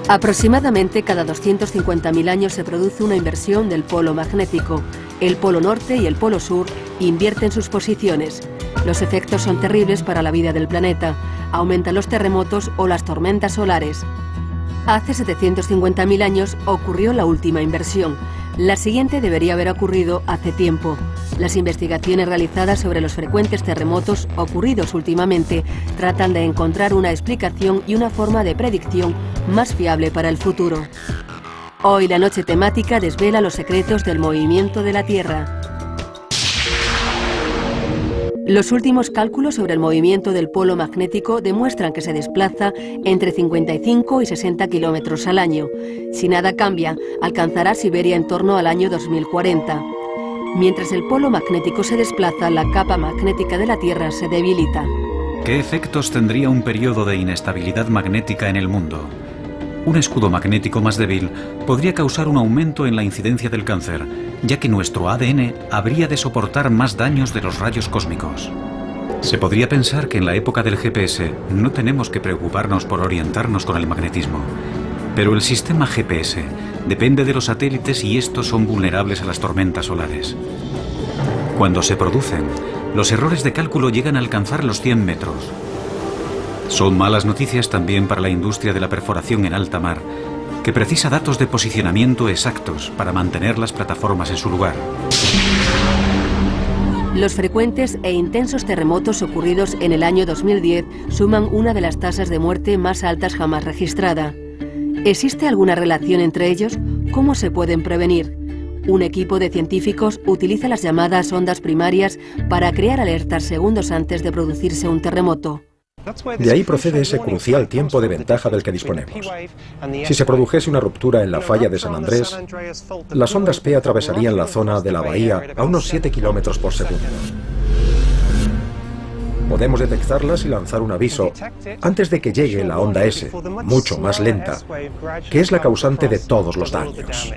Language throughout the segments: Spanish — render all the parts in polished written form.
Aproximadamente cada 250.000 años se produce una inversión del polo magnético. El polo norte y el polo sur invierten sus posiciones. Los efectos son terribles para la vida del planeta. Aumentan los terremotos o las tormentas solares. Hace 750.000 años ocurrió la última inversión. La siguiente debería haber ocurrido hace tiempo. Las investigaciones realizadas sobre los frecuentes terremotos ocurridos últimamente tratan de encontrar una explicación y una forma de predicción más fiable para el futuro. Hoy la noche temática desvela los secretos del movimiento de la Tierra. Los últimos cálculos sobre el movimiento del polo magnético demuestran que se desplaza entre 55 y 60 kilómetros al año. Si nada cambia, alcanzará Siberia en torno al año 2040. Mientras el polo magnético se desplaza, la capa magnética de la Tierra se debilita. ¿Qué efectos tendría un periodo de inestabilidad magnética en el mundo? Un escudo magnético más débil podría causar un aumento en la incidencia del cáncer, ya que nuestro ADN habría de soportar más daños de los rayos cósmicos. Se podría pensar que en la época del GPS no tenemos que preocuparnos por orientarnos con el magnetismo. Pero el sistema GPS depende de los satélites y estos son vulnerables a las tormentas solares. Cuando se producen, los errores de cálculo llegan a alcanzar los 100 metros. Son malas noticias también para la industria de la perforación en alta mar, que precisa datos de posicionamiento exactos para mantener las plataformas en su lugar. Los frecuentes e intensos terremotos ocurridos en el año 2010 suman una de las tasas de muerte más altas jamás registrada. ¿Existe alguna relación entre ellos? ¿Cómo se pueden prevenir? Un equipo de científicos utiliza las llamadas ondas primarias para crear alertas segundos antes de producirse un terremoto. De ahí procede ese crucial tiempo de ventaja del que disponemos. Si se produjese una ruptura en la falla de San Andrés, las ondas P atravesarían la zona de la bahía a unos 7 kilómetros por segundo. Podemos detectarlas y lanzar un aviso antes de que llegue la onda S, mucho más lenta, que es la causante de todos los daños.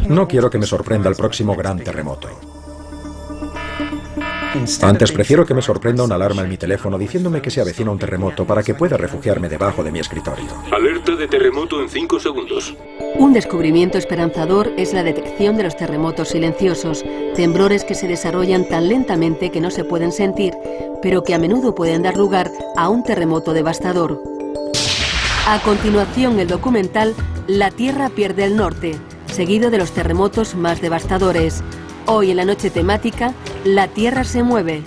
No quiero que me sorprenda el próximo gran terremoto. Antes prefiero que me sorprenda una alarma en mi teléfono diciéndome que se avecina un terremoto para que pueda refugiarme debajo de mi escritorio. Alerta de terremoto en 5 segundos. Un descubrimiento esperanzador es la detección de los terremotos silenciosos, temblores que se desarrollan tan lentamente que no se pueden sentir, pero que a menudo pueden dar lugar a un terremoto devastador. A continuación, el documental La Tierra pierde el norte, seguido de los terremotos más devastadores. Hoy en la noche temática, la Tierra se mueve.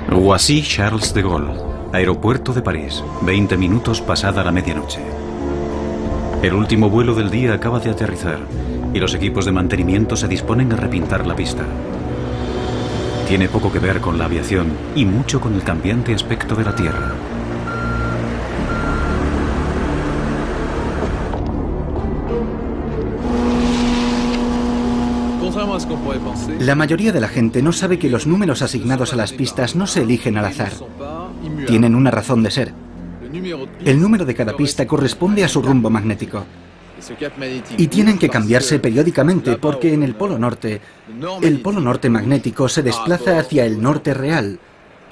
Roissy-Charles de Gaulle, aeropuerto de París, 20 minutos pasada la medianoche. El último vuelo del día acaba de aterrizar y los equipos de mantenimiento se disponen a repintar la pista. Tiene poco que ver con la aviación y mucho con el cambiante aspecto de la Tierra. La mayoría de la gente no sabe que los números asignados a las pistas no se eligen al azar. Tienen una razón de ser. El número de cada pista corresponde a su rumbo magnético. Y tienen que cambiarse periódicamente porque en el polo norte magnético se desplaza hacia el norte real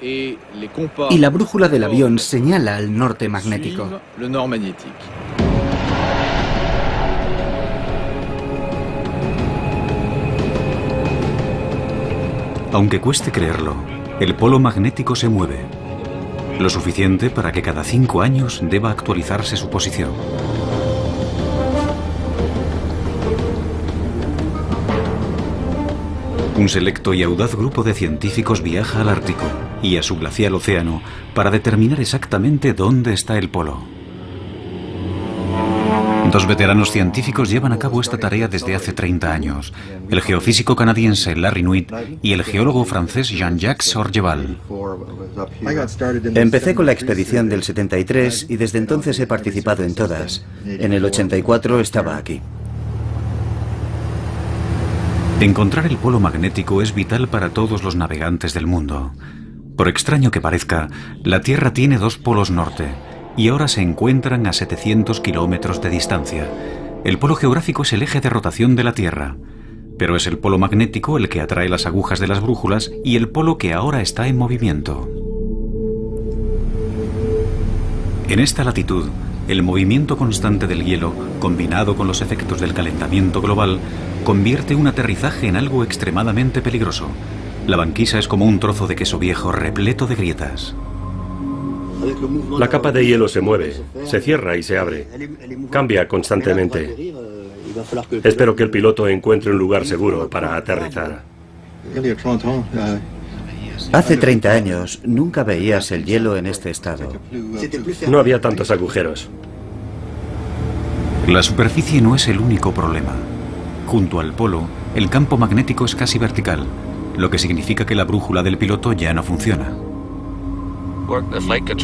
y la brújula del avión señala al norte magnético. Aunque cueste creerlo, el polo magnético se mueve. Lo suficiente para que cada 5 años deba actualizarse su posición. Un selecto y audaz grupo de científicos viaja al Ártico y a su glacial océano para determinar exactamente dónde está el polo. Dos veteranos científicos llevan a cabo esta tarea desde hace 30 años, el geofísico canadiense Larry Nuit y el geólogo francés Jean-Jacques Orgeval. Empecé con la expedición del 73 y desde entonces he participado en todas. En el 84 estaba aquí. Encontrar el polo magnético es vital para todos los navegantes del mundo. Por extraño que parezca, la Tierra tiene dos polos norte y ahora se encuentran a 700 kilómetros de distancia. El polo geográfico es el eje de rotación de la Tierra, pero es el polo magnético el que atrae las agujas de las brújulas y el polo que ahora está en movimiento. En esta latitud, el movimiento constante del hielo, combinado con los efectos del calentamiento global, convierte un aterrizaje en algo extremadamente peligroso. La banquisa es como un trozo de queso viejo repleto de grietas. La capa de hielo se mueve, se cierra y se abre. Cambia constantemente. Espero que el piloto encuentre un lugar seguro para aterrizar. Hace 30 años nunca veías el hielo en este estado. No había tantos agujeros. La superficie no es el único problema. Junto al polo, el campo magnético es casi vertical, lo que significa que la brújula del piloto ya no funciona.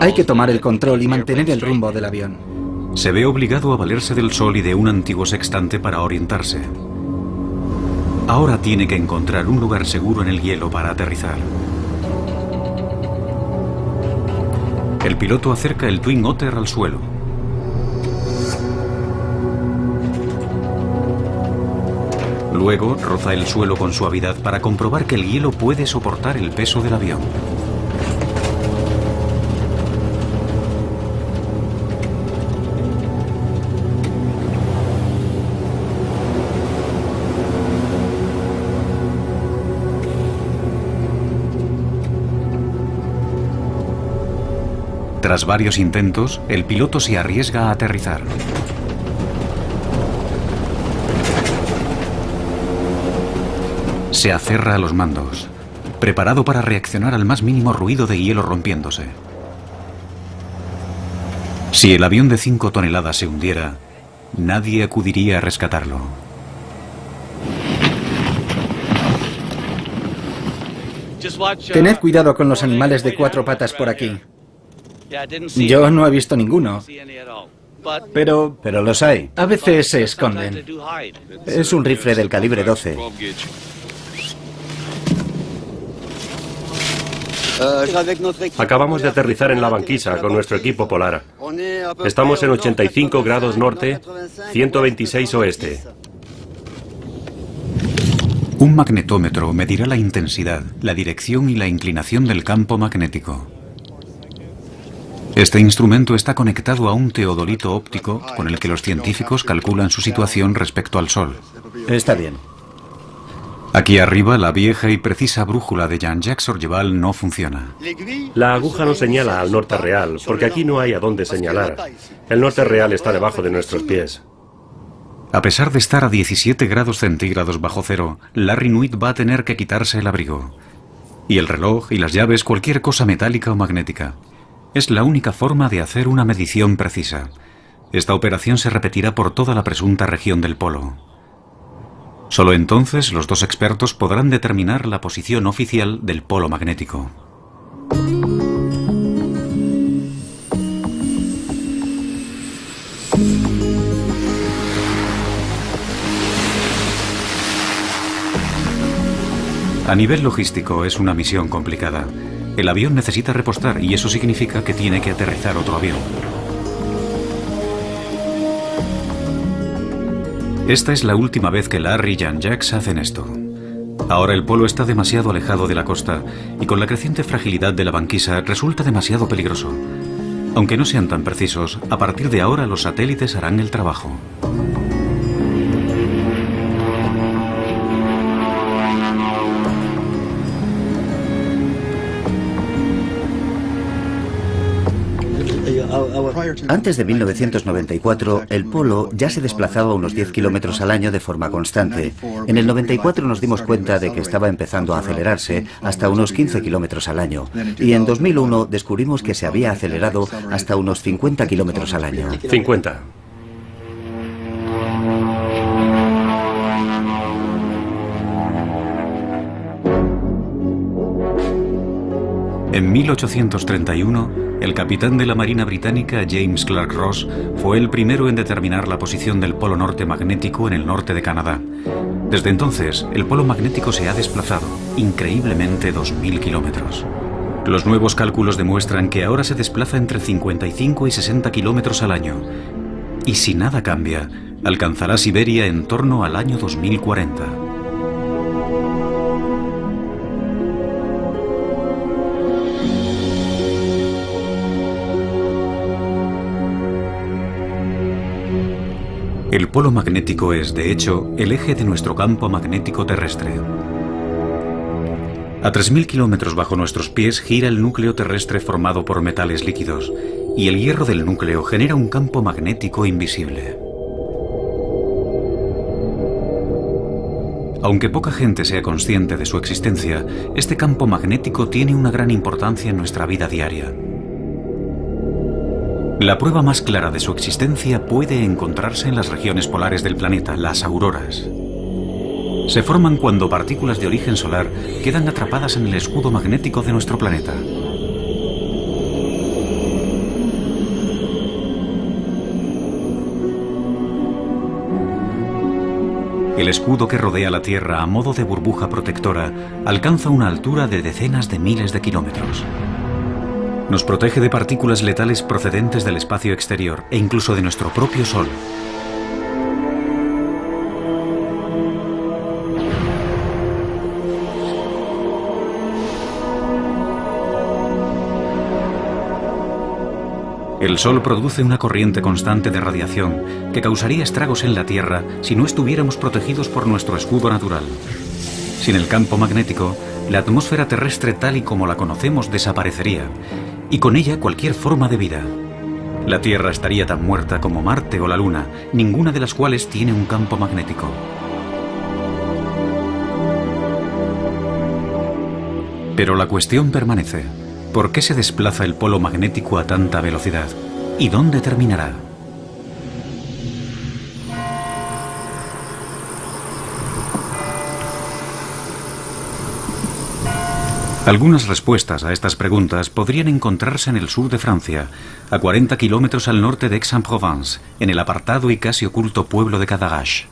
Hay que tomar el control y mantener el rumbo del avión. Se ve obligado a valerse del sol y de un antiguo sextante para orientarse. Ahora tiene que encontrar un lugar seguro en el hielo para aterrizar. El piloto acerca el Twin Otter al suelo. Luego roza el suelo con suavidad para comprobar que el hielo puede soportar el peso del avión. Tras varios intentos, el piloto se arriesga a aterrizar. Se aferra a los mandos, preparado para reaccionar al más mínimo ruido de hielo rompiéndose. Si el avión de 5 toneladas se hundiera, nadie acudiría a rescatarlo. Tened cuidado con los animales de 4 patas por aquí. Yo no he visto ninguno, pero los hay. a veces se esconden. Es un rifle del calibre 12. Acabamos de aterrizar en la banquisa con nuestro equipo polar. Estamos en 85 grados norte, 126 oeste. Un magnetómetro medirá la intensidad, la dirección y la inclinación del campo magnético. Este instrumento está conectado a un teodolito óptico con el que los científicos calculan su situación respecto al Sol. Está bien. Aquí arriba, la vieja y precisa brújula de Jean-Jacques Orgeval no funciona. La aguja no señala al norte real, porque aquí no hay a dónde señalar. El norte real está debajo de nuestros pies. A pesar de estar a 17 grados centígrados bajo cero, Larry Nuit va a tener que quitarse el abrigo. Y el reloj y las llaves, cualquier cosa metálica o magnética. Es la única forma de hacer una medición precisa. Esta operación se repetirá por toda la presunta región del polo. Solo entonces los dos expertos podrán determinar la posición oficial del polo magnético. A nivel logístico es una misión complicada. El avión necesita repostar y eso significa que tiene que aterrizar otro avión. Esta es la última vez que Larry y Jean-Jacques hacen esto. Ahora el polo está demasiado alejado de la costa y con la creciente fragilidad de la banquisa resulta demasiado peligroso. Aunque no sean tan precisos, a partir de ahora los satélites harán el trabajo. Antes de 1994, el polo ya se desplazaba unos 10 kilómetros al año de forma constante. En el 94 nos dimos cuenta de que estaba empezando a acelerarse hasta unos 15 kilómetros al año. Y en 2001 descubrimos que se había acelerado hasta unos 50 kilómetros al año. 50. En 1831, el capitán de la Marina británica James Clark Ross fue el primero en determinar la posición del polo norte magnético en el norte de Canadá. Desde entonces, el polo magnético se ha desplazado, increíblemente 2000 kilómetros. Los nuevos cálculos demuestran que ahora se desplaza entre 55 y 60 kilómetros al año. Y si nada cambia, alcanzará Siberia en torno al año 2040. El polo magnético es, de hecho, el eje de nuestro campo magnético terrestre. A 3000 kilómetros bajo nuestros pies gira el núcleo terrestre formado por metales líquidos, y el hierro del núcleo genera un campo magnético invisible. Aunque poca gente sea consciente de su existencia, este campo magnético tiene una gran importancia en nuestra vida diaria. La prueba más clara de su existencia puede encontrarse en las regiones polares del planeta, las auroras. Se forman cuando partículas de origen solar quedan atrapadas en el escudo magnético de nuestro planeta. El escudo que rodea la Tierra a modo de burbuja protectora alcanza una altura de decenas de miles de kilómetros. Nos protege de partículas letales procedentes del espacio exterior e incluso de nuestro propio Sol. El Sol produce una corriente constante de radiación que causaría estragos en la Tierra si no estuviéramos protegidos por nuestro escudo natural. Sin el campo magnético, la atmósfera terrestre tal y como la conocemos desaparecería, y con ella cualquier forma de vida. La Tierra estaría tan muerta como Marte o la Luna, ninguna de las cuales tiene un campo magnético. Pero la cuestión permanece. ¿Por qué se desplaza el polo magnético a tanta velocidad? ¿Y dónde terminará? Algunas respuestas a estas preguntas podrían encontrarse en el sur de Francia, a 40 kilómetros al norte de Aix-en-Provence, en el apartado y casi oculto pueblo de Cadarache.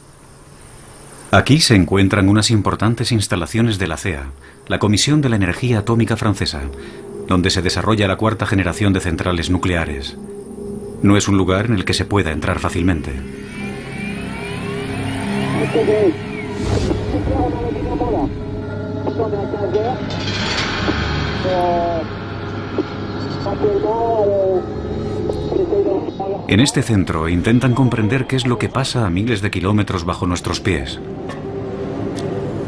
Aquí se encuentran unas importantes instalaciones de la CEA, la Comisión de la Energía Atómica Francesa, donde se desarrolla la cuarta generación de centrales nucleares. No es un lugar en el que se pueda entrar fácilmente. En este centro intentan comprender qué es lo que pasa a miles de kilómetros bajo nuestros pies.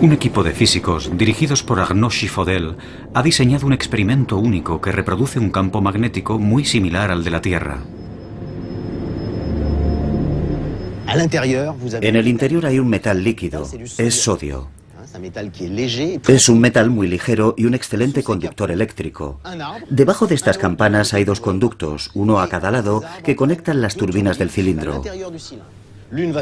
Un equipo de físicos, dirigidos por Arnaud Chiffodel, ha diseñado un experimento único que reproduce un campo magnético muy similar al de la Tierra. En el interior hay un metal líquido, es sodio. Es un metal muy ligero y un excelente conductor eléctrico. Debajo de estas campanas hay dos conductos, uno a cada lado, que conectan las turbinas del cilindro.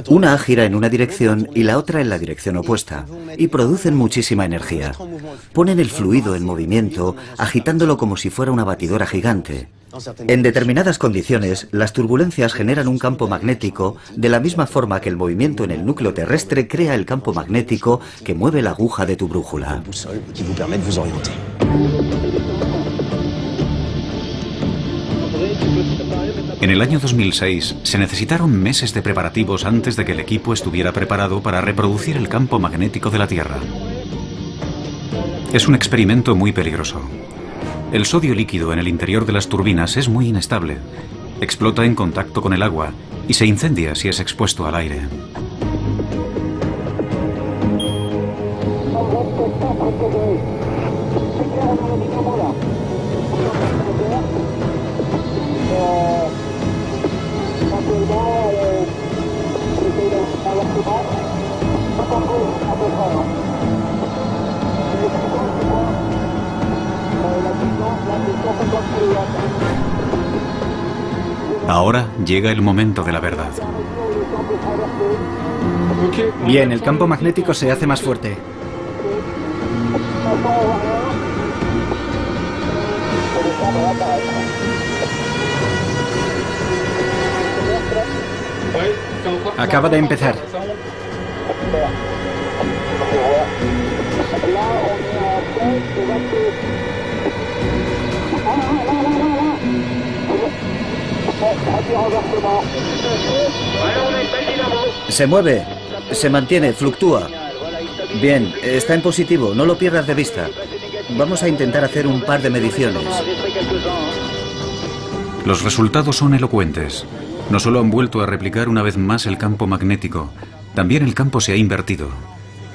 Una gira en una dirección y la otra en la dirección opuesta, y producen muchísima energía. Ponen el fluido en movimiento, agitándolo como si fuera una batidora gigante. En determinadas condiciones, las turbulencias generan un campo magnético de la misma forma que el movimiento en el núcleo terrestre crea el campo magnético que mueve la aguja de tu brújula. En el año 2006 se necesitaron meses de preparativos antes de que el equipo estuviera preparado para reproducir el campo magnético de la Tierra. Es un experimento muy peligroso. El sodio líquido en el interior de las turbinas es muy inestable. Explota en contacto con el agua y se incendia si es expuesto al aire. Ahora llega el momento de la verdad. Bien, el campo magnético se hace más fuerte. Acaba de empezar. Se mueve, se mantiene, fluctúa. Bien, está en positivo, no lo pierdas de vista. Vamos a intentar hacer un par de mediciones. Los resultados son elocuentes. No solo han vuelto a replicar una vez más el campo magnético, también el campo se ha invertido.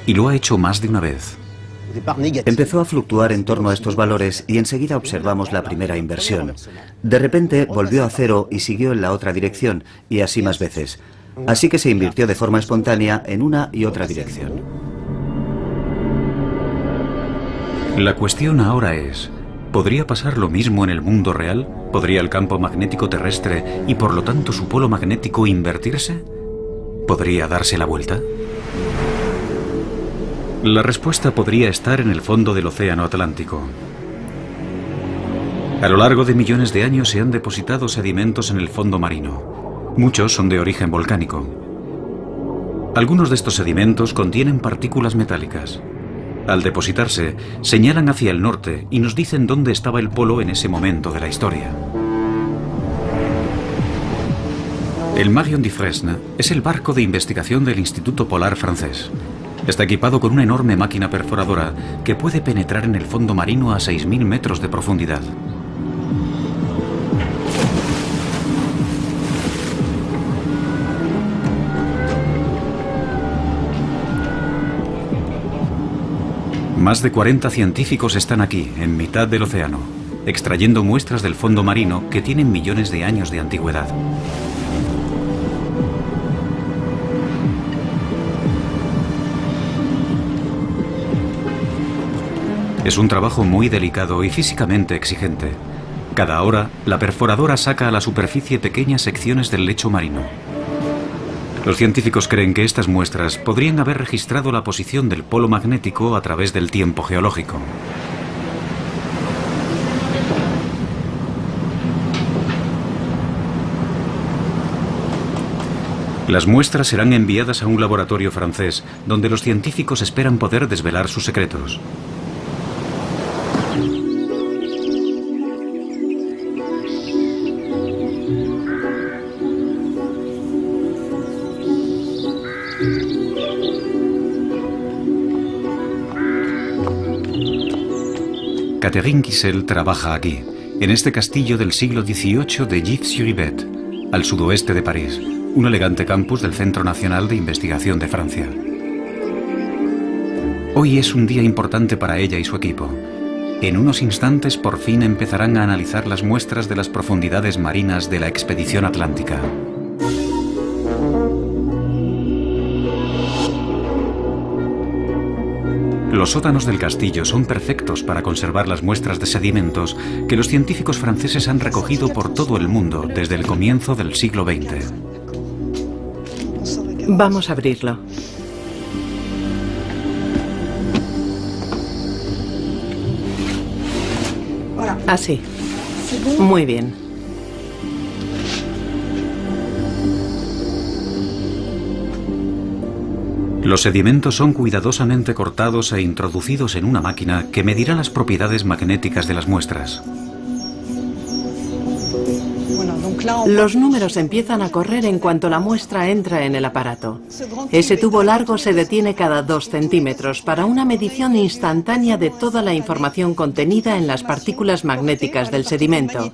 Y lo ha hecho más de una vez. Empezó a fluctuar en torno a estos valores y enseguida observamos la primera inversión. De repente volvió a cero y siguió en la otra dirección, y así más veces. Así que se invirtió de forma espontánea en una y otra dirección. La cuestión ahora es, ¿podría pasar lo mismo en el mundo real? ¿Podría el campo magnético terrestre y por lo tanto su polo magnético invertirse? ¿Podría darse la vuelta? La respuesta podría estar en el fondo del océano Atlántico. A lo largo de millones de años se han depositado sedimentos en el fondo marino. Muchos son de origen volcánico. Algunos de estos sedimentos contienen partículas metálicas. Al depositarse, señalan hacia el norte y nos dicen dónde estaba el polo en ese momento de la historia. El Marion Dufresne es el barco de investigación del Instituto Polar francés. Está equipado con una enorme máquina perforadora que puede penetrar en el fondo marino a 6.000 metros de profundidad. Más de 40 científicos están aquí, en mitad del océano, extrayendo muestras del fondo marino que tienen millones de años de antigüedad. Es un trabajo muy delicado y físicamente exigente. Cada hora, la perforadora saca a la superficie pequeñas secciones del lecho marino. Los científicos creen que estas muestras podrían haber registrado la posición del polo magnético a través del tiempo geológico. Las muestras serán enviadas a un laboratorio francés, donde los científicos esperan poder desvelar sus secretos. Catherine Kissel trabaja aquí, en este castillo del siglo XVIII de Gif-sur-Yvette, al sudoeste de París, un elegante campus del Centro Nacional de Investigación de Francia. Hoy es un día importante para ella y su equipo. En unos instantes por fin empezarán a analizar las muestras de las profundidades marinas de la expedición atlántica. Los sótanos del castillo son perfectos para conservar las muestras de sedimentos que los científicos franceses han recogido por todo el mundo desde el comienzo del siglo XX. Vamos a abrirlo. Así. Muy bien. Los sedimentos son cuidadosamente cortados e introducidos en una máquina que medirá las propiedades magnéticas de las muestras. Los números empiezan a correr en cuanto la muestra entra en el aparato. Ese tubo largo se detiene cada 2 centímetros para una medición instantánea de toda la información contenida en las partículas magnéticas del sedimento,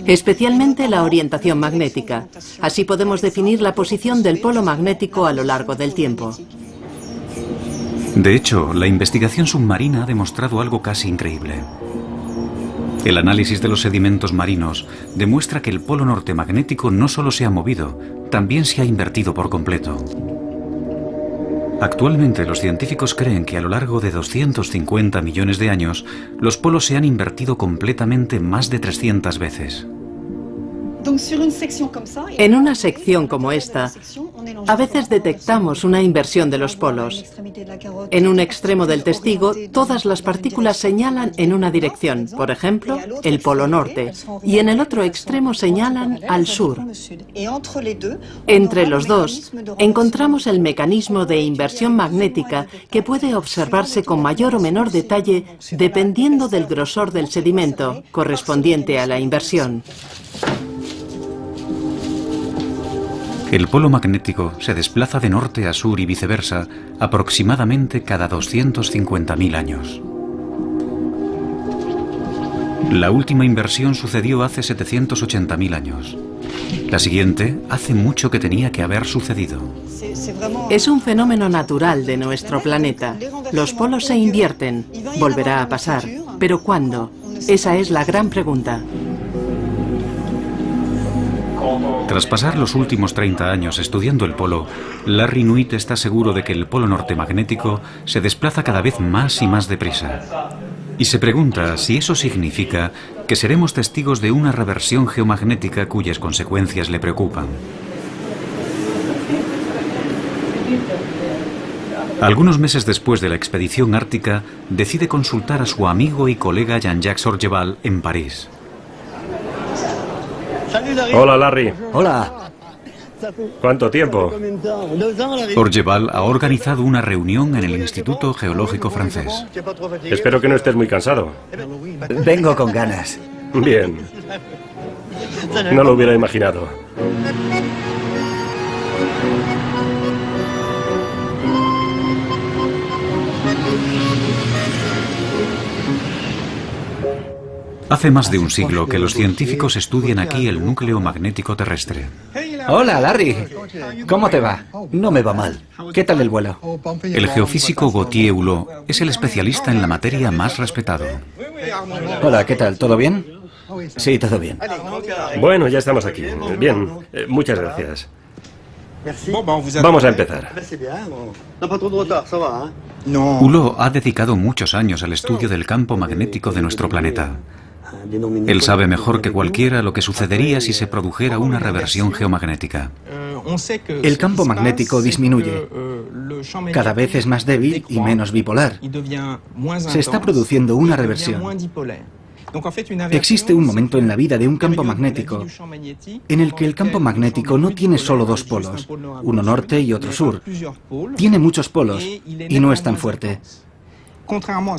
especialmente la orientación magnética. Así podemos definir la posición del polo magnético a lo largo del tiempo. De hecho, la investigación submarina ha demostrado algo casi increíble. El análisis de los sedimentos marinos demuestra que el polo norte magnético no solo se ha movido, también se ha invertido por completo. Actualmente los científicos creen que a lo largo de 250 millones de años, los polos se han invertido completamente más de 300 veces. En una sección como esta, A veces detectamos una inversión de los polos. En un extremo del testigo, todas las partículas señalan en una dirección, por ejemplo, el polo norte, y en el otro extremo señalan al sur. Entre los dos, encontramos el mecanismo de inversión magnética que puede observarse con mayor o menor detalle dependiendo del grosor del sedimento correspondiente a la inversión. El polo magnético se desplaza de norte a sur y viceversa aproximadamente cada 250.000 años. La última inversión sucedió hace 780.000 años. La siguiente hace mucho que tenía que haber sucedido. Es un fenómeno natural de nuestro planeta. Los polos se invierten. Volverá a pasar. ¿Pero cuándo? Esa es la gran pregunta. Tras pasar los últimos 30 años estudiando el polo, Larry Nuit está seguro de que el polo norte magnético se desplaza cada vez más y más deprisa. Y se pregunta si eso significa que seremos testigos de una reversión geomagnética cuyas consecuencias le preocupan. Algunos meses después de la expedición ártica, decide consultar a su amigo y colega Jean-Jacques Orgeval en París. Hola, Larry. Hola. ¿Cuánto tiempo? Orgeval ha organizado una reunión en el Instituto Geológico francés. Espero que no estés muy cansado. Vengo con ganas. Bien. No lo hubiera imaginado. Hace más de un siglo que los científicos estudian aquí el núcleo magnético terrestre. Hola, Larry. ¿Cómo te va? No me va mal. ¿Qué tal el vuelo? El geofísico Gauthier Hulot es el especialista en la materia más respetado. Hola, ¿qué tal? ¿Todo bien? Sí, todo bien. Bueno, ya estamos aquí. Bien, muchas gracias. Vamos a empezar. Hulot ha dedicado muchos años al estudio del campo magnético de nuestro planeta. Él sabe mejor que cualquiera lo que sucedería si se produjera una reversión geomagnética. El campo magnético disminuye. Cada vez es más débil y menos bipolar. Se está produciendo una reversión. Existe un momento en la vida de un campo magnético en el que el campo magnético no tiene solo dos polos, uno norte y otro sur. Tiene muchos polos y no es tan fuerte.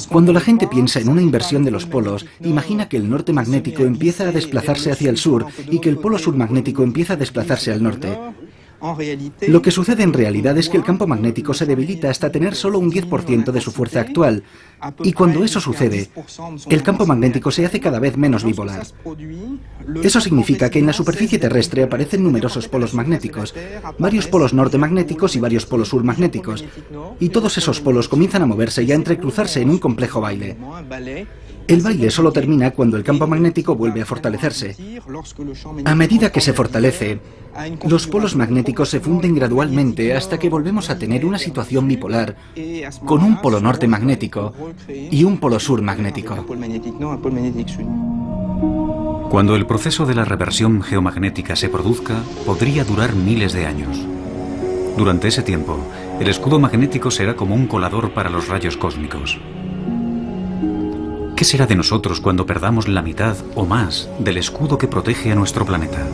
Cuando la gente piensa en una inversión de los polos, imagina que el norte magnético empieza a desplazarse hacia el sur y que el polo sur magnético empieza a desplazarse al norte. Lo que sucede en realidad es que el campo magnético se debilita hasta tener solo un 10% de su fuerza actual. Y cuando eso sucede, el campo magnético se hace cada vez menos bipolar. Eso significa que en la superficie terrestre aparecen numerosos polos magnéticos, varios polos norte magnéticos y varios polos sur magnéticos. Y todos esos polos comienzan a moverse y a entrecruzarse en un complejo baile. El baile solo termina cuando el campo magnético vuelve a fortalecerse. A medida que se fortalece, los polos magnéticos se funden gradualmente hasta que volvemos a tener una situación bipolar, con un polo norte magnético y un polo sur magnético. Cuando el proceso de la reversión geomagnética se produzca, podría durar miles de años. Durante ese tiempo, el escudo magnético será como un colador para los rayos cósmicos. ¿Qué será de nosotros cuando perdamos la mitad o más del escudo que protege a nuestro planeta?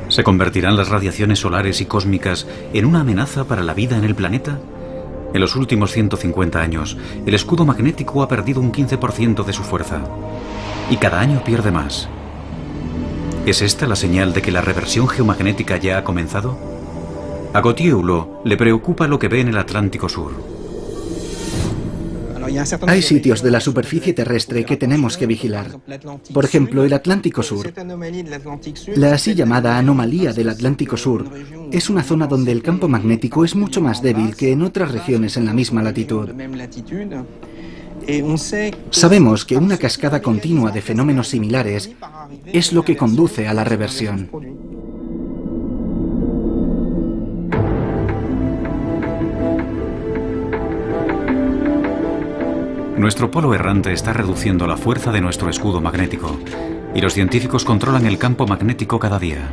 ¿Se convertirán las radiaciones solares y cósmicas en una amenaza para la vida en el planeta? En los últimos 150 años, el escudo magnético ha perdido un 15% de su fuerza. Y cada año pierde más. ¿Es esta la señal de que la reversión geomagnética ya ha comenzado? A Gauthier Hulot le preocupa lo que ve en el Atlántico Sur. Hay sitios de la superficie terrestre que tenemos que vigilar. Por ejemplo, el Atlántico Sur. La así llamada anomalía del Atlántico Sur es una zona donde el campo magnético es mucho más débil que en otras regiones en la misma latitud. Sabemos que una cascada continua de fenómenos similares es lo que conduce a la reversión. Nuestro polo errante está reduciendo la fuerza de nuestro escudo magnético y los científicos controlan el campo magnético cada día.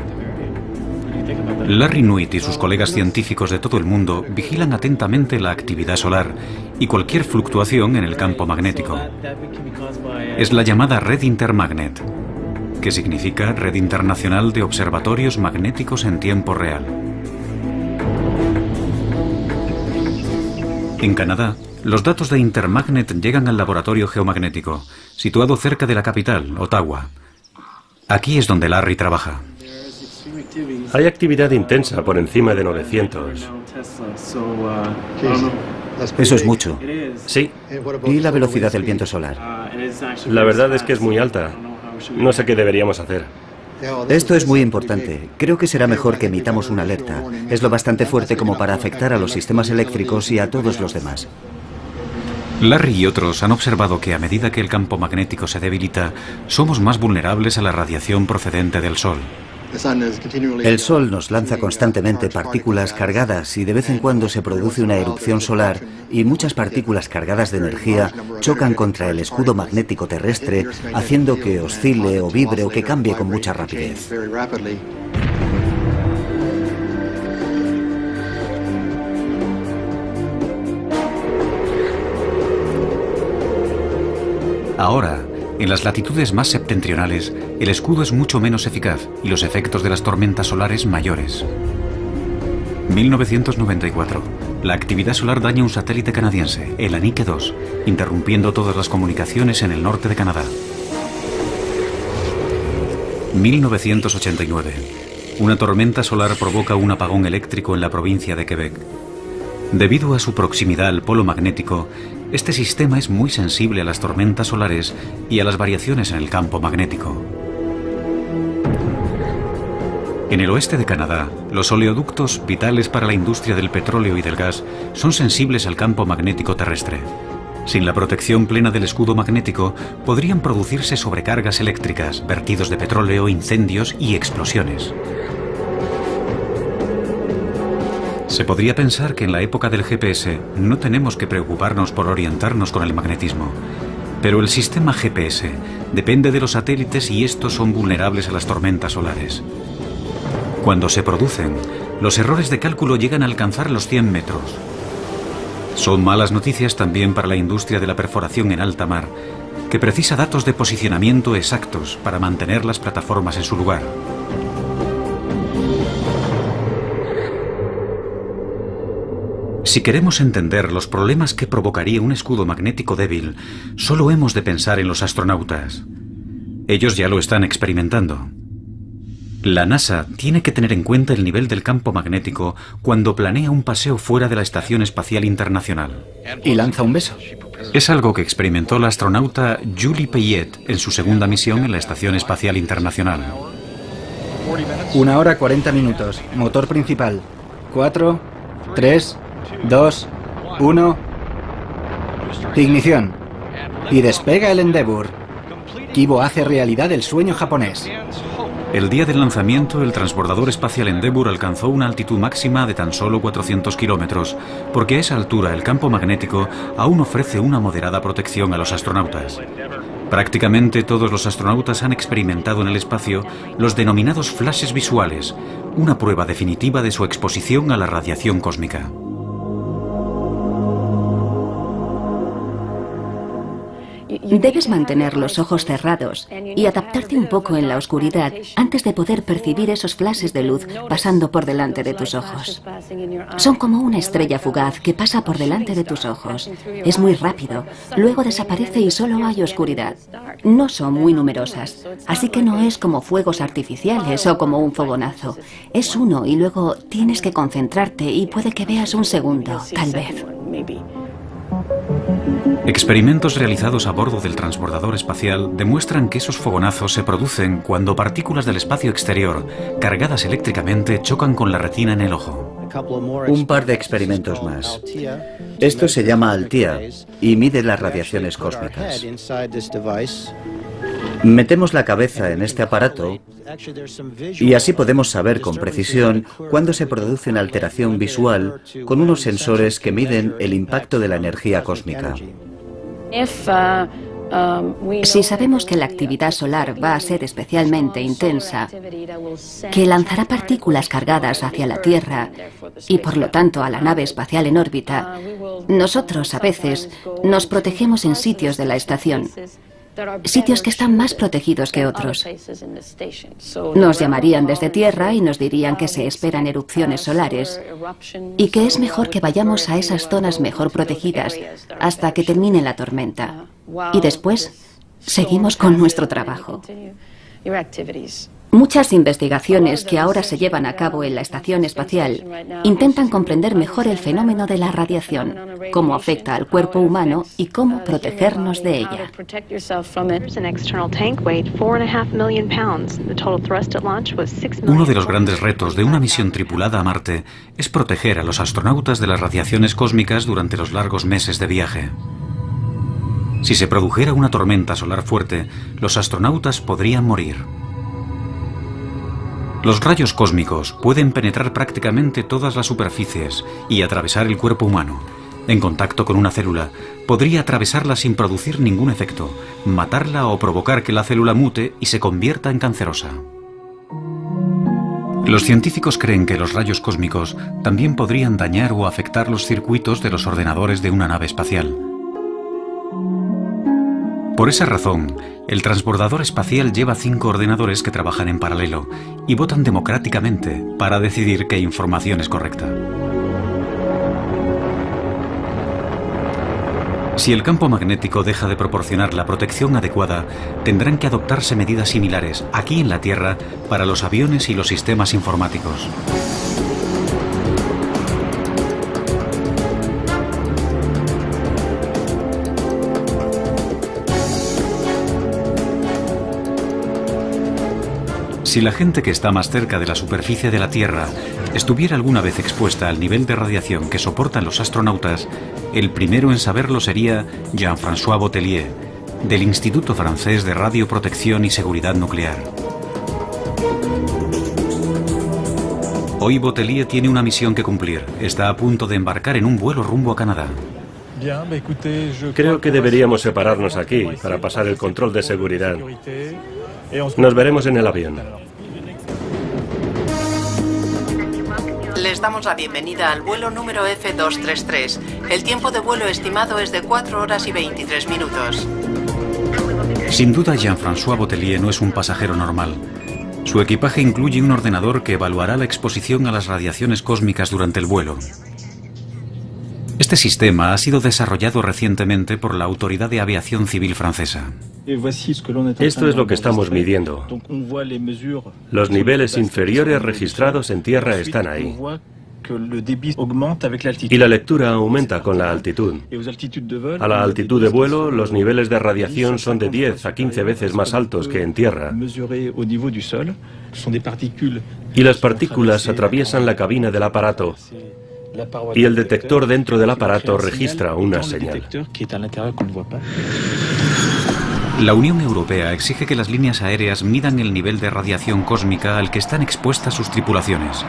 Larry Nuit y sus colegas científicos de todo el mundo vigilan atentamente la actividad solar y cualquier fluctuación en el campo magnético. Es la llamada Red Intermagnet, que significa Red Internacional de Observatorios Magnéticos en Tiempo Real. En Canadá, los datos de Intermagnet llegan al laboratorio geomagnético, situado cerca de la capital, Ottawa. Aquí es donde Larry trabaja. Hay actividad intensa por encima de 900. Eso es mucho. Sí. ¿Y la velocidad del viento solar? La verdad es que es muy alta. No sé qué deberíamos hacer. Esto es muy importante. Creo que será mejor que emitamos una alerta. Es lo bastante fuerte como para afectar a los sistemas eléctricos y a todos los demás. Larry y otros han observado que a medida que el campo magnético se debilita, somos más vulnerables a la radiación procedente del Sol. El Sol nos lanza constantemente partículas cargadas y de vez en cuando se produce una erupción solar y muchas partículas cargadas de energía chocan contra el escudo magnético terrestre, haciendo que oscile o vibre o que cambie con mucha rapidez. Ahora, en las latitudes más septentrionales, el escudo es mucho menos eficaz y los efectos de las tormentas solares mayores. 1994. La actividad solar daña un satélite canadiense, el Anique 2, interrumpiendo todas las comunicaciones en el norte de Canadá. 1989. Una tormenta solar provoca un apagón eléctrico en la provincia de Quebec. Debido a su proximidad al polo magnético, este sistema es muy sensible a las tormentas solares y a las variaciones en el campo magnético. En el oeste de Canadá, los oleoductos, vitales para la industria del petróleo y del gas, son sensibles al campo magnético terrestre. Sin la protección plena del escudo magnético, podrían producirse sobrecargas eléctricas, vertidos de petróleo, incendios y explosiones. Se podría pensar que en la época del GPS no tenemos que preocuparnos por orientarnos con el magnetismo. Pero el sistema GPS depende de los satélites y estos son vulnerables a las tormentas solares. Cuando se producen, los errores de cálculo llegan a alcanzar los 100 metros. Son malas noticias también para la industria de la perforación en alta mar, que precisa datos de posicionamiento exactos para mantener las plataformas en su lugar. Si queremos entender los problemas que provocaría un escudo magnético débil, solo hemos de pensar en los astronautas. Ellos ya lo están experimentando. La NASA tiene que tener en cuenta el nivel del campo magnético cuando planea un paseo fuera de la Estación Espacial Internacional. Y lanza un beso. Es algo que experimentó la astronauta Julie Payet en su segunda misión en la Estación Espacial Internacional. 1 hora 40 minutos. Motor principal. 4, 3, 2, 1. Ignición. Y despega el Endeavour. Kibo hace realidad el sueño japonés. El día del lanzamiento, el transbordador espacial Endeavour alcanzó una altitud máxima de tan solo 400 kilómetros, porque a esa altura el campo magnético aún ofrece una moderada protección a los astronautas. Prácticamente todos los astronautas han experimentado en el espacio los denominados flashes visuales, una prueba definitiva de su exposición a la radiación cósmica. Debes mantener los ojos cerrados y adaptarte un poco en la oscuridad antes de poder percibir esos flashes de luz pasando por delante de tus ojos. Son como una estrella fugaz que pasa por delante de tus ojos. Es muy rápido, luego desaparece y solo hay oscuridad. No son muy numerosas, así que no es como fuegos artificiales o como un fogonazo. Es uno y luego tienes que concentrarte y puede que veas un segundo, tal vez. Experimentos realizados a bordo del transbordador espacial demuestran que esos fogonazos se producen cuando partículas del espacio exterior, cargadas eléctricamente, chocan con la retina en el ojo. Un par de experimentos más. Esto se llama Althea y mide las radiaciones cósmicas. Metemos la cabeza en este aparato y así podemos saber con precisión cuándo se produce una alteración visual con unos sensores que miden el impacto de la energía cósmica. Si sabemos que la actividad solar va a ser especialmente intensa, que lanzará partículas cargadas hacia la Tierra y por lo tanto a la nave espacial en órbita, nosotros a veces nos protegemos en sitios de la estación, sitios que están más protegidos que otros. Nos llamarían desde Tierra y nos dirían que se esperan erupciones solares y que es mejor que vayamos a esas zonas mejor protegidas hasta que termine la tormenta. Y después seguimos con nuestro trabajo. Muchas investigaciones que ahora se llevan a cabo en la estación espacial intentan comprender mejor el fenómeno de la radiación, cómo afecta al cuerpo humano y cómo protegernos de ella. Uno de los grandes retos de una misión tripulada a Marte es proteger a los astronautas de las radiaciones cósmicas durante los largos meses de viaje. Si se produjera una tormenta solar fuerte, los astronautas podrían morir. Los rayos cósmicos pueden penetrar prácticamente todas las superficies y atravesar el cuerpo humano. En contacto con una célula, podría atravesarla sin producir ningún efecto, matarla o provocar que la célula mute y se convierta en cancerosa. Los científicos creen que los rayos cósmicos también podrían dañar o afectar los circuitos de los ordenadores de una nave espacial. Por esa razón, el transbordador espacial lleva 5 ordenadores que trabajan en paralelo y votan democráticamente para decidir qué información es correcta. Si el campo magnético deja de proporcionar la protección adecuada, tendrán que adoptarse medidas similares aquí en la Tierra para los aviones y los sistemas informáticos. Si la gente que está más cerca de la superficie de la Tierra estuviera alguna vez expuesta al nivel de radiación que soportan los astronautas, el primero en saberlo sería Jean-François Botellier, del Instituto Francés de Radioprotección y Seguridad Nuclear. Hoy Botellier tiene una misión que cumplir. Está a punto de embarcar en un vuelo rumbo a Canadá. Creo que deberíamos separarnos aquí para pasar el control de seguridad. Nos veremos en el avión. Les damos la bienvenida al vuelo número F233. El tiempo de vuelo estimado es de 4 horas y 23 minutos. Sin duda, Jean-François Botellier no es un pasajero normal. Su equipaje incluye un ordenador que evaluará la exposición a las radiaciones cósmicas durante el vuelo. Este sistema ha sido desarrollado recientemente por la Autoridad de Aviación Civil francesa. Esto es lo que estamos midiendo. Los niveles inferiores registrados en tierra están ahí. Y la lectura aumenta con la altitud. A la altitud de vuelo, los niveles de radiación son de 10 a 15 veces más altos que en tierra. Y las partículas atraviesan la cabina del aparato. Y el detector dentro del aparato registra una señal. La Unión Europea exige que las líneas aéreas midan el nivel de radiación cósmica al que están expuestas sus tripulaciones.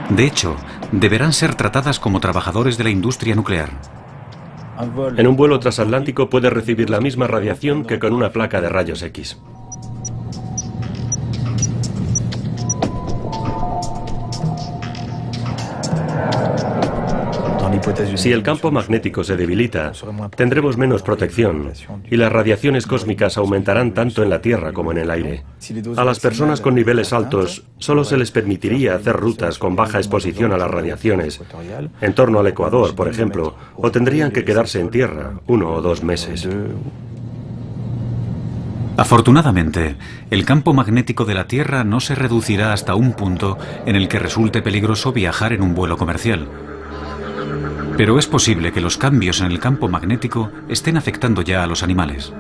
De hecho, deberán ser tratadas como trabajadores de la industria nuclear. En un vuelo transatlántico puede recibir la misma radiación que con una placa de rayos X. Si el campo magnético se debilita, tendremos menos protección y las radiaciones cósmicas aumentarán tanto en la Tierra como en el aire. A las personas con niveles altos solo se les permitiría hacer rutas con baja exposición a las radiaciones, en torno al Ecuador, por ejemplo, o tendrían que quedarse en tierra 1 o 2 meses. Afortunadamente, el campo magnético de la Tierra no se reducirá hasta un punto en el que resulte peligroso viajar en un vuelo comercial. Pero es posible que los cambios en el campo magnético estén afectando ya a los animales.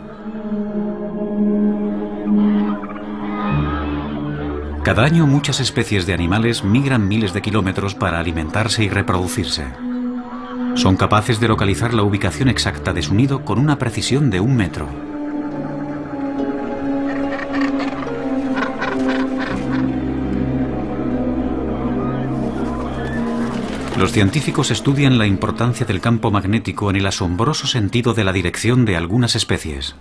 Cada año muchas especies de animales migran miles de kilómetros para alimentarse y reproducirse. Son capaces de localizar la ubicación exacta de su nido con una precisión de 1 metro. Los científicos estudian la importancia del campo magnético en el asombroso sentido de la dirección de algunas especies.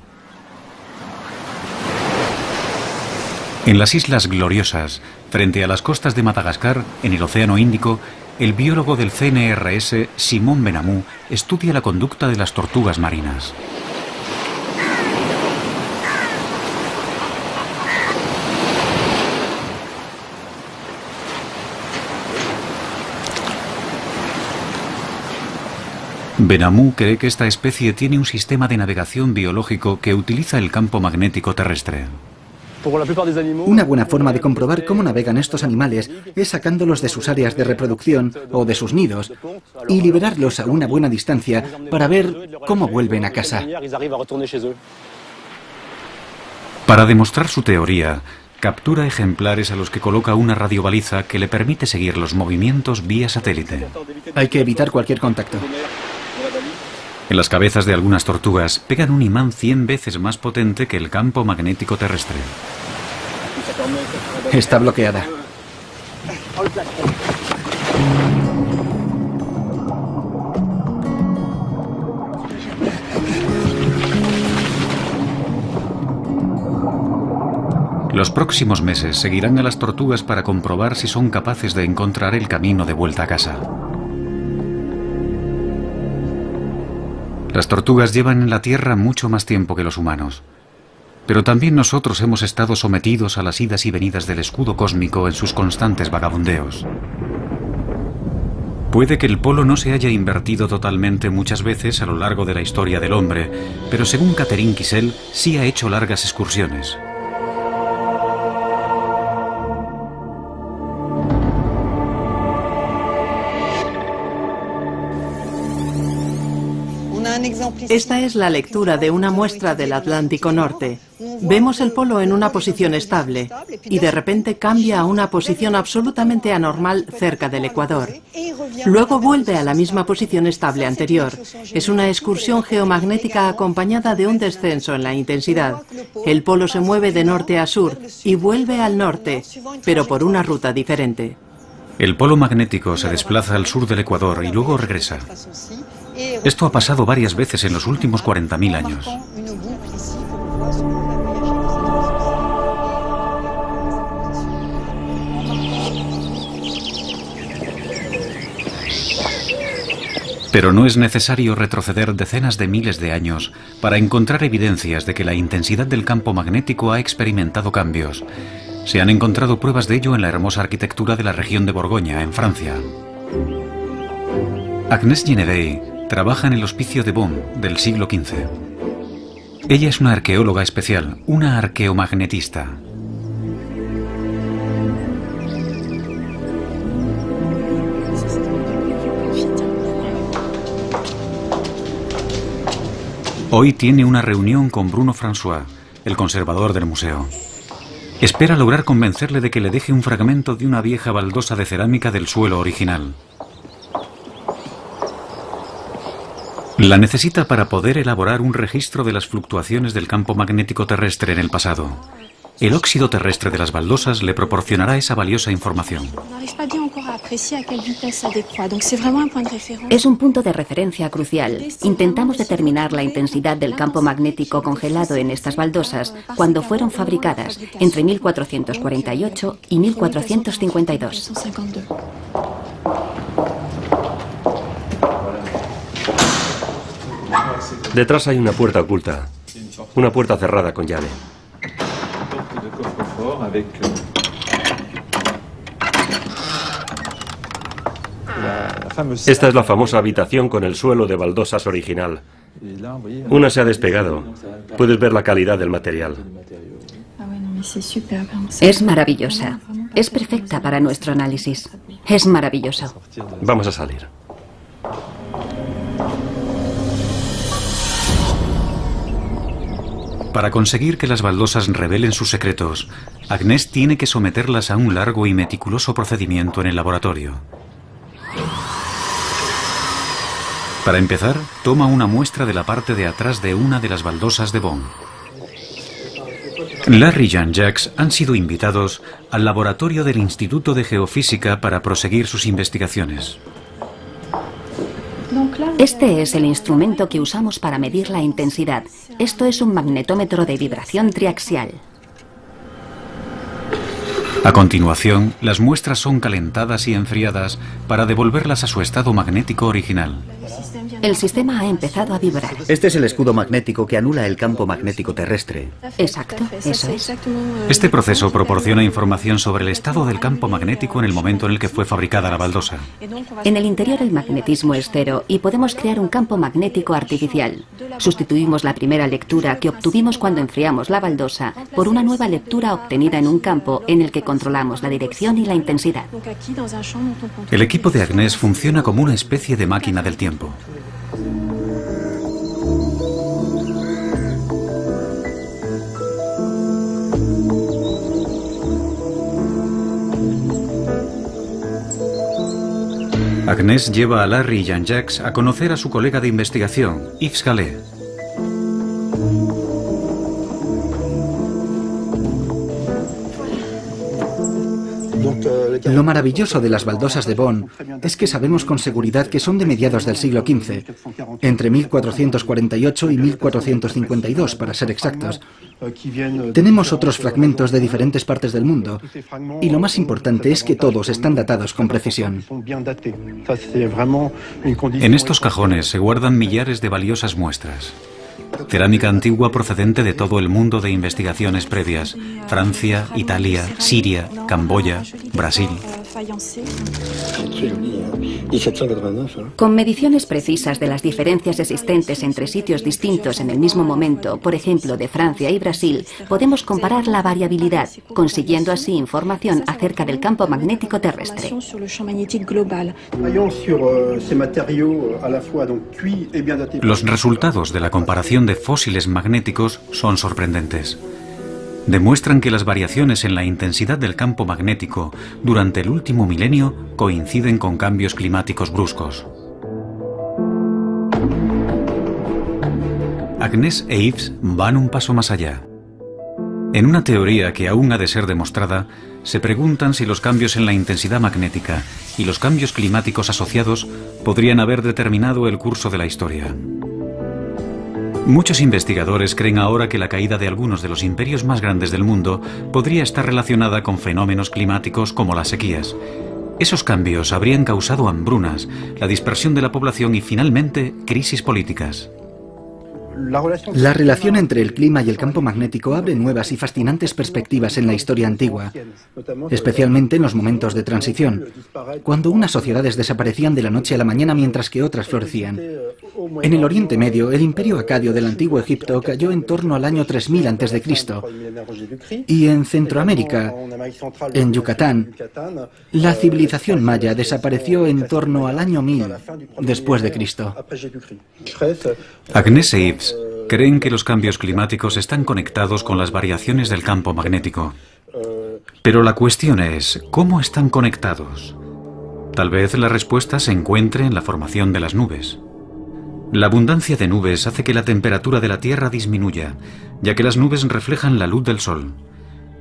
En las Islas Gloriosas, frente a las costas de Madagascar, en el Océano Índico, el biólogo del CNRS, Simon Benamou, estudia la conducta de las tortugas marinas. Benamou cree que esta especie tiene un sistema de navegación biológico que utiliza el campo magnético terrestre. Una buena forma de comprobar cómo navegan estos animales es sacándolos de sus áreas de reproducción o de sus nidos y liberarlos a una buena distancia para ver cómo vuelven a casa. Para demostrar su teoría, captura ejemplares a los que coloca una radiobaliza que le permite seguir los movimientos vía satélite. Hay que evitar cualquier contacto. En las cabezas de algunas tortugas pegan un imán 100 veces más potente que el campo magnético terrestre. Está bloqueada. Los próximos meses seguirán a las tortugas para comprobar si son capaces de encontrar el camino de vuelta a casa. Las tortugas llevan en la Tierra mucho más tiempo que los humanos, pero también nosotros hemos estado sometidos a las idas y venidas del escudo cósmico en sus constantes vagabundeos. Puede que el polo no se haya invertido totalmente muchas veces a lo largo de la historia del hombre, pero según Catherine Kissel, sí ha hecho largas excursiones. Esta es la lectura de una muestra del Atlántico Norte. Vemos el polo en una posición estable y de repente cambia a una posición absolutamente anormal cerca del Ecuador. Luego vuelve a la misma posición estable anterior. Es una excursión geomagnética acompañada de un descenso en la intensidad. El polo se mueve de norte a sur y vuelve al norte, pero por una ruta diferente. El polo magnético se desplaza al sur del Ecuador y luego regresa. Esto ha pasado varias veces en los últimos 40.000 años. Pero no es necesario retroceder decenas de miles de años para encontrar evidencias de que la intensidad del campo magnético ha experimentado cambios. Se han encontrado pruebas de ello en la hermosa arquitectura de la región de Borgoña, en Francia. Agnès Genevey trabaja en el Hospicio de Beaune del siglo XV. Ella es una arqueóloga especial, una arqueomagnetista. Hoy tiene una reunión con Bruno François, el conservador del museo. Espera lograr convencerle de que le deje un fragmento de una vieja baldosa de cerámica del suelo original. La necesita para poder elaborar un registro de las fluctuaciones del campo magnético terrestre en el pasado. El óxido terrestre de las baldosas le proporcionará esa valiosa información. Es un punto de referencia crucial. Intentamos determinar la intensidad del campo magnético congelado en estas baldosas cuando fueron fabricadas, entre 1448 y 1452. Detrás hay una puerta oculta, una puerta cerrada con llave. Esta es la famosa habitación con el suelo de baldosas original. Una se ha despegado. Puedes ver la calidad del material. Es maravillosa. Es perfecta para nuestro análisis. Es maravilloso. Vamos a salir. Para conseguir que las baldosas revelen sus secretos, Agnès tiene que someterlas a un largo y meticuloso procedimiento en el laboratorio. Para empezar, toma una muestra de la parte de atrás de una de las baldosas de Beaune. Larry y Jean-Jacques han sido invitados al laboratorio del Instituto de Geofísica para proseguir sus investigaciones. Este es el instrumento que usamos para medir la intensidad. Esto es un magnetómetro de vibración triaxial. A continuación, las muestras son calentadas y enfriadas para devolverlas a su estado magnético original. El sistema ha empezado a vibrar. Este es el escudo magnético que anula el campo magnético terrestre. Exacto, eso es. Este proceso proporciona información sobre el estado del campo magnético en el momento en el que fue fabricada la baldosa. En el interior el magnetismo es cero y podemos crear un campo magnético artificial. Sustituimos la primera lectura que obtuvimos cuando enfriamos la baldosa por una nueva lectura obtenida en un campo en el que controlamos la dirección y la intensidad. El equipo de Agnès funciona como una especie de máquina del tiempo. Agnès lleva a Larry y Jean-Jacques a conocer a su colega de investigación, Yves Gallet. Lo maravilloso de las baldosas de Bonn es que sabemos con seguridad que son de mediados del siglo XV, entre 1448 y 1452, para ser exactos. Tenemos otros fragmentos de diferentes partes del mundo, y lo más importante es que todos están datados con precisión. En estos cajones se guardan millares de valiosas muestras. Cerámica antigua procedente de todo el mundo de investigaciones previas: Francia, Italia, Siria, Camboya, Brasil. Con mediciones precisas de las diferencias existentes entre sitios distintos en el mismo momento, por ejemplo de Francia y Brasil, podemos comparar la variabilidad, consiguiendo así información acerca del campo magnético terrestre. Los resultados de la comparación de fósiles magnéticos son sorprendentes. Demuestran que las variaciones en la intensidad del campo magnético durante el último milenio coinciden con cambios climáticos bruscos. Agnès e Yves van un paso más allá. En una teoría que aún ha de ser demostrada, se preguntan si los cambios en la intensidad magnética y los cambios climáticos asociados podrían haber determinado el curso de la historia. Muchos investigadores creen ahora que la caída de algunos de los imperios más grandes del mundo podría estar relacionada con fenómenos climáticos como las sequías. Esos cambios habrían causado hambrunas, la dispersión de la población y finalmente crisis políticas. La relación entre el clima y el campo magnético abre nuevas y fascinantes perspectivas en la historia antigua, especialmente en los momentos de transición, cuando unas sociedades desaparecían de la noche a la mañana mientras que otras florecían. En el Oriente Medio, el imperio acadio del antiguo Egipto cayó en torno al año 3000 a.C. y en Centroamérica, en Yucatán, la civilización maya desapareció en torno al año 1000 después de Cristo. Agnès e Yves creen que los cambios climáticos están conectados con las variaciones del campo magnético. Pero la cuestión es, ¿cómo están conectados? Tal vez la respuesta se encuentre en la formación de las nubes. La abundancia de nubes hace que la temperatura de la Tierra disminuya, ya que las nubes reflejan la luz del Sol.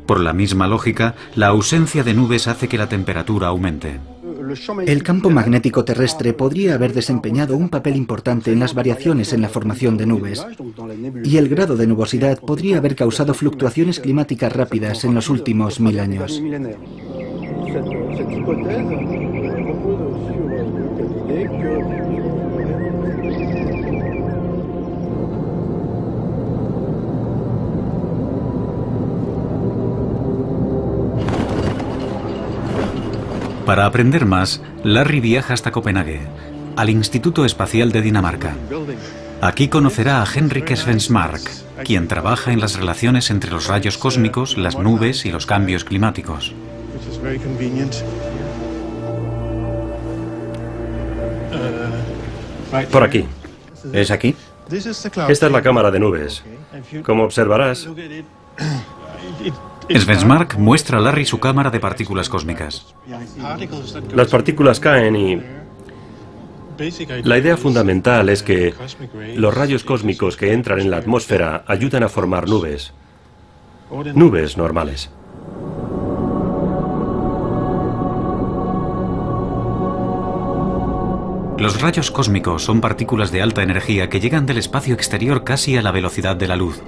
Por la misma lógica, la ausencia de nubes hace que la temperatura aumente. El campo magnético terrestre podría haber desempeñado un papel importante en las variaciones en la formación de nubes, y el grado de nubosidad podría haber causado fluctuaciones climáticas rápidas en los últimos 1000 años. Para aprender más, Larry viaja hasta Copenhague, al Instituto Espacial de Dinamarca. Aquí conocerá a Henrik Svensmark, quien trabaja en las relaciones entre los rayos cósmicos, las nubes y los cambios climáticos. Por aquí. ¿Es aquí? Esta es la cámara de nubes. Como observarás, Svensmark muestra a Larry su cámara de partículas cósmicas. las partículas caen y la idea fundamental es que los rayos cósmicos que entran en la atmósfera ayudan a formar nubes. Nubes normales. Los rayos cósmicos son partículas de alta energía que llegan del espacio exterior casi a la velocidad de la luz.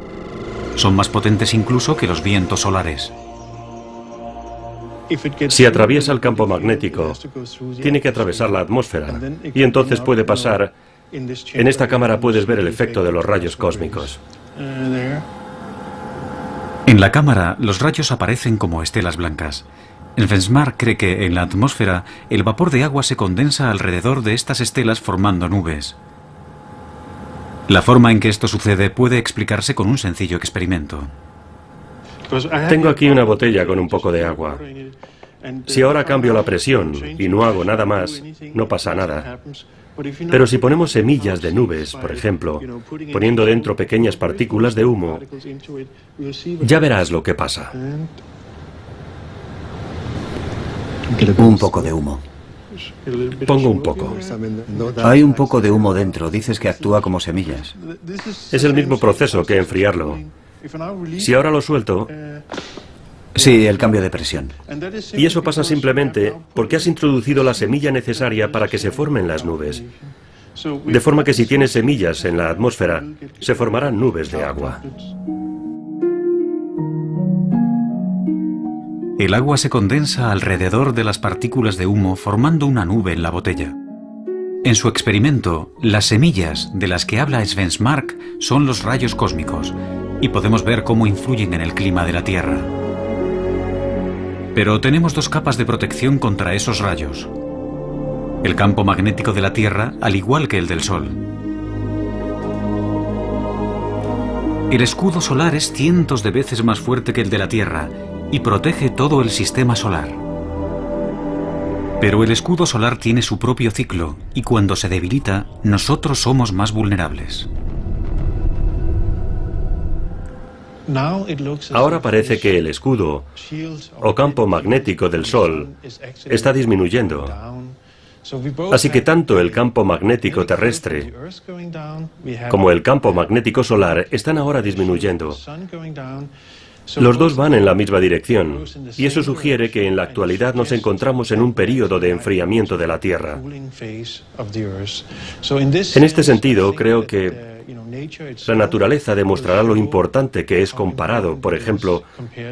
Son más potentes incluso que los vientos solares. Si atraviesa el campo magnético, tiene que atravesar la atmósfera y entonces puede pasar. En esta cámara puedes ver el efecto de los rayos cósmicos. En la cámara, los rayos aparecen como estelas blancas. Svensmark cree que en la atmósfera el vapor de agua se condensa alrededor de estas estelas formando nubes. La forma en que esto sucede puede explicarse con un sencillo experimento. Tengo aquí una botella con un poco de agua. Si ahora cambio la presión y no hago nada más, no pasa nada. Pero si ponemos semillas de nubes, por ejemplo, poniendo dentro pequeñas partículas de humo, ya verás lo que pasa. Un poco de humo. Pongo un poco. Hay un poco de humo dentro, dices que actúa como semillas. Es el mismo proceso que enfriarlo. Si ahora lo suelto... Sí, el cambio de presión. Y eso pasa simplemente porque has introducido la semilla necesaria para que se formen las nubes. De forma que si tienes semillas en la atmósfera, se formarán nubes de agua. El agua se condensa alrededor de las partículas de humo formando una nube en la botella. En su experimento, las semillas de las que habla Svensmark son los rayos cósmicos y podemos ver cómo influyen en el clima de la Tierra. Pero tenemos dos capas de protección contra esos rayos. El campo magnético de la Tierra, al igual que el del Sol. El escudo solar es cientos de veces más fuerte que el de la Tierra y protege todo el sistema solar. Pero el escudo solar tiene su propio ciclo y cuando se debilita, nosotros somos más vulnerables. Ahora parece que el escudo o campo magnético del Sol está disminuyendo. Así que tanto el campo magnético terrestre como el campo magnético solar están ahora disminuyendo. Los dos van en la misma dirección, y eso sugiere que en la actualidad nos encontramos en un período de enfriamiento de la Tierra. En este sentido, creo que la naturaleza demostrará lo importante que es comparado, por ejemplo,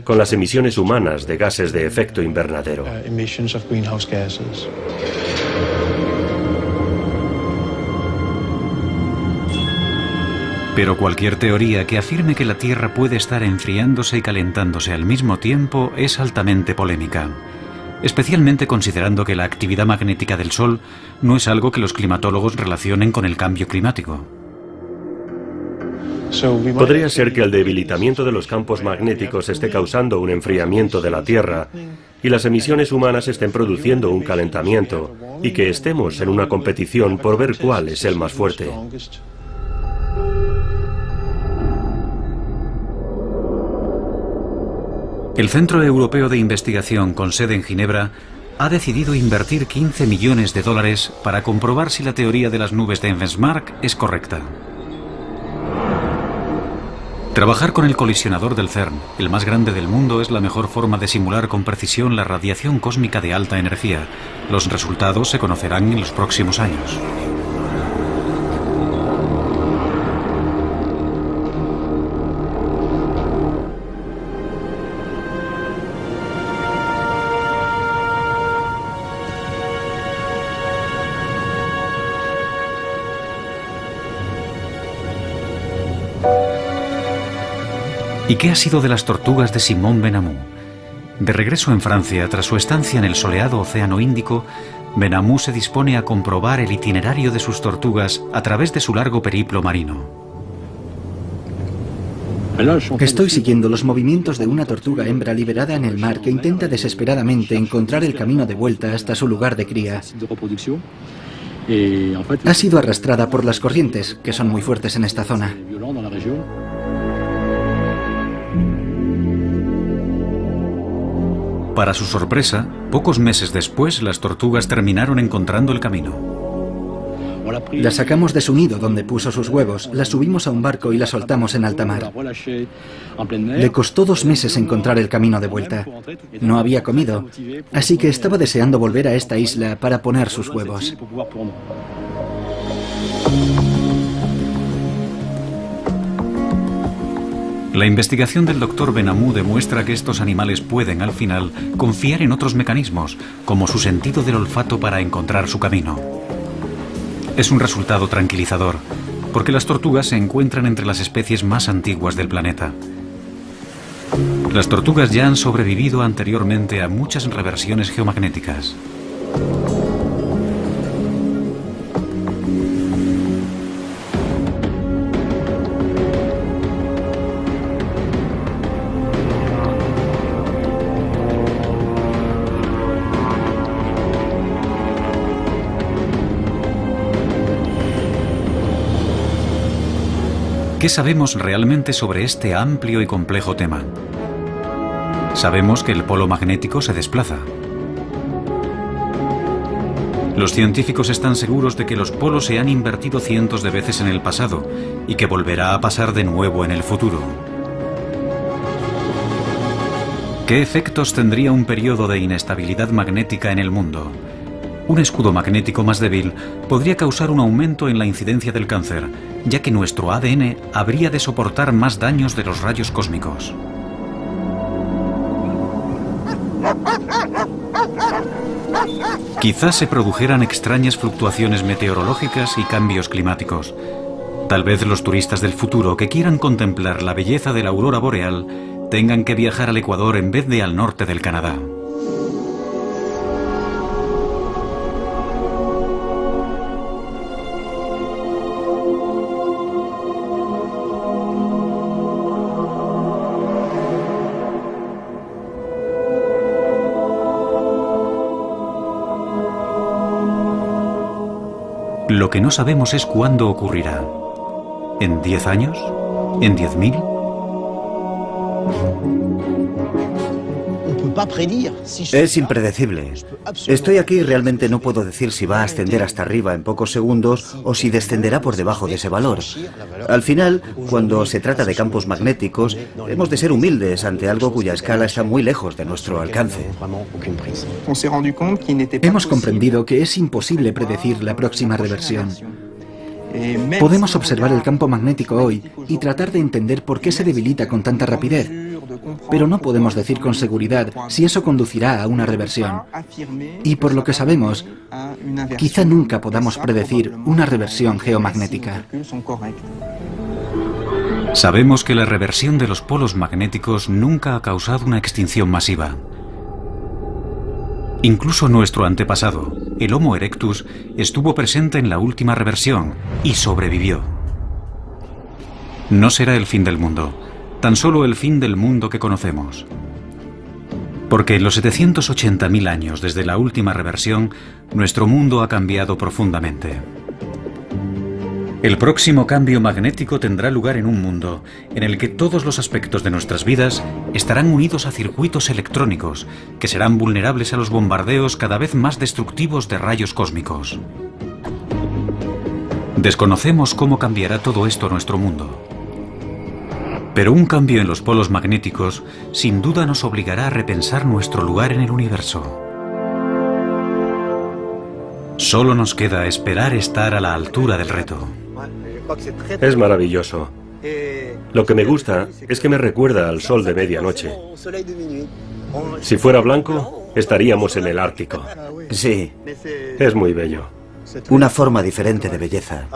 con las emisiones humanas de gases de efecto invernadero. Pero cualquier teoría que afirme que la Tierra puede estar enfriándose y calentándose al mismo tiempo es altamente polémica, especialmente considerando que la actividad magnética del Sol no es algo que los climatólogos relacionen con el cambio climático. Podría ser que el debilitamiento de los campos magnéticos esté causando un enfriamiento de la Tierra y las emisiones humanas estén produciendo un calentamiento y que estemos en una competición por ver cuál es el más fuerte. El Centro Europeo de Investigación, con sede en Ginebra, ha decidido invertir 15 millones de dólares para comprobar si la teoría de las nubes de Svensmark es correcta. Trabajar con el colisionador del CERN, el más grande del mundo, es la mejor forma de simular con precisión la radiación cósmica de alta energía. Los resultados se conocerán en los próximos años. ¿Y qué ha sido de las tortugas de Simón Benamou? De regreso en Francia, tras su estancia en el soleado Océano Índico, Benamou se dispone a comprobar el itinerario de sus tortugas a través de su largo periplo marino. Estoy siguiendo los movimientos de una tortuga hembra liberada en el mar que intenta desesperadamente encontrar el camino de vuelta hasta su lugar de cría. Ha sido arrastrada por las corrientes, que son muy fuertes en esta zona. Para su sorpresa, pocos meses después, las tortugas terminaron encontrando el camino. La sacamos de su nido donde puso sus huevos, la subimos a un barco y la soltamos en alta mar. Le costó 2 meses encontrar el camino de vuelta. No había comido, así que estaba deseando volver a esta isla para poner sus huevos. La investigación del Dr. Benamou demuestra que estos animales pueden, al final, confiar en otros mecanismos, como su sentido del olfato para encontrar su camino. Es un resultado tranquilizador, porque las tortugas se encuentran entre las especies más antiguas del planeta. Las tortugas ya han sobrevivido anteriormente a muchas reversiones geomagnéticas. ¿Qué sabemos realmente sobre este amplio y complejo tema? Sabemos que el polo magnético se desplaza. Los científicos están seguros de que los polos se han invertido cientos de veces en el pasado y que volverá a pasar de nuevo en el futuro. ¿Qué efectos tendría un periodo de inestabilidad magnética en el mundo? Un escudo magnético más débil podría causar un aumento en la incidencia del cáncer, ya que nuestro ADN habría de soportar más daños de los rayos cósmicos. Quizás se produjeran extrañas fluctuaciones meteorológicas y cambios climáticos. Tal vez los turistas del futuro que quieran contemplar la belleza de la aurora boreal tengan que viajar al Ecuador en vez de al norte del Canadá. Lo que no sabemos es cuándo ocurrirá. ¿En 10 años? ¿En 10.000? Es impredecible. Estoy aquí y realmente no puedo decir si va a ascender hasta arriba en pocos segundos o si descenderá por debajo de ese valor. Al final, cuando se trata de campos magnéticos, hemos de ser humildes ante algo cuya escala está muy lejos de nuestro alcance. Hemos comprendido que es imposible predecir la próxima reversión. Podemos observar el campo magnético hoy y tratar de entender por qué se debilita con tanta rapidez, pero no podemos decir con seguridad si eso conducirá a una reversión. Y por lo que sabemos, quizá nunca podamos predecir una reversión geomagnética. Sabemos que la reversión de los polos magnéticos nunca ha causado una extinción masiva. Incluso nuestro antepasado, el Homo erectus, estuvo presente en la última reversión y sobrevivió. No será el fin del mundo, tan solo el fin del mundo que conocemos. Porque en los 780.000 años desde la última reversión, nuestro mundo ha cambiado profundamente. El próximo cambio magnético tendrá lugar en un mundo en el que todos los aspectos de nuestras vidas estarán unidos a circuitos electrónicos que serán vulnerables a los bombardeos cada vez más destructivos de rayos cósmicos. Desconocemos cómo cambiará todo esto nuestro mundo. Pero un cambio en los polos magnéticos sin duda nos obligará a repensar nuestro lugar en el universo. Solo nos queda esperar estar a la altura del reto. Es maravilloso. Lo que me gusta es que me recuerda al sol de medianoche. Si fuera blanco, estaríamos en el Ártico. Sí. Es muy bello. Una forma diferente de belleza.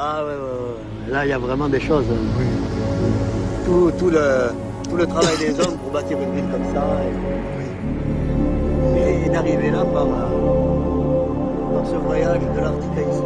Tout le travail des hommes pour bâtir une ville comme ça et d'arriver là par ce voyage de l'Arctique à ici.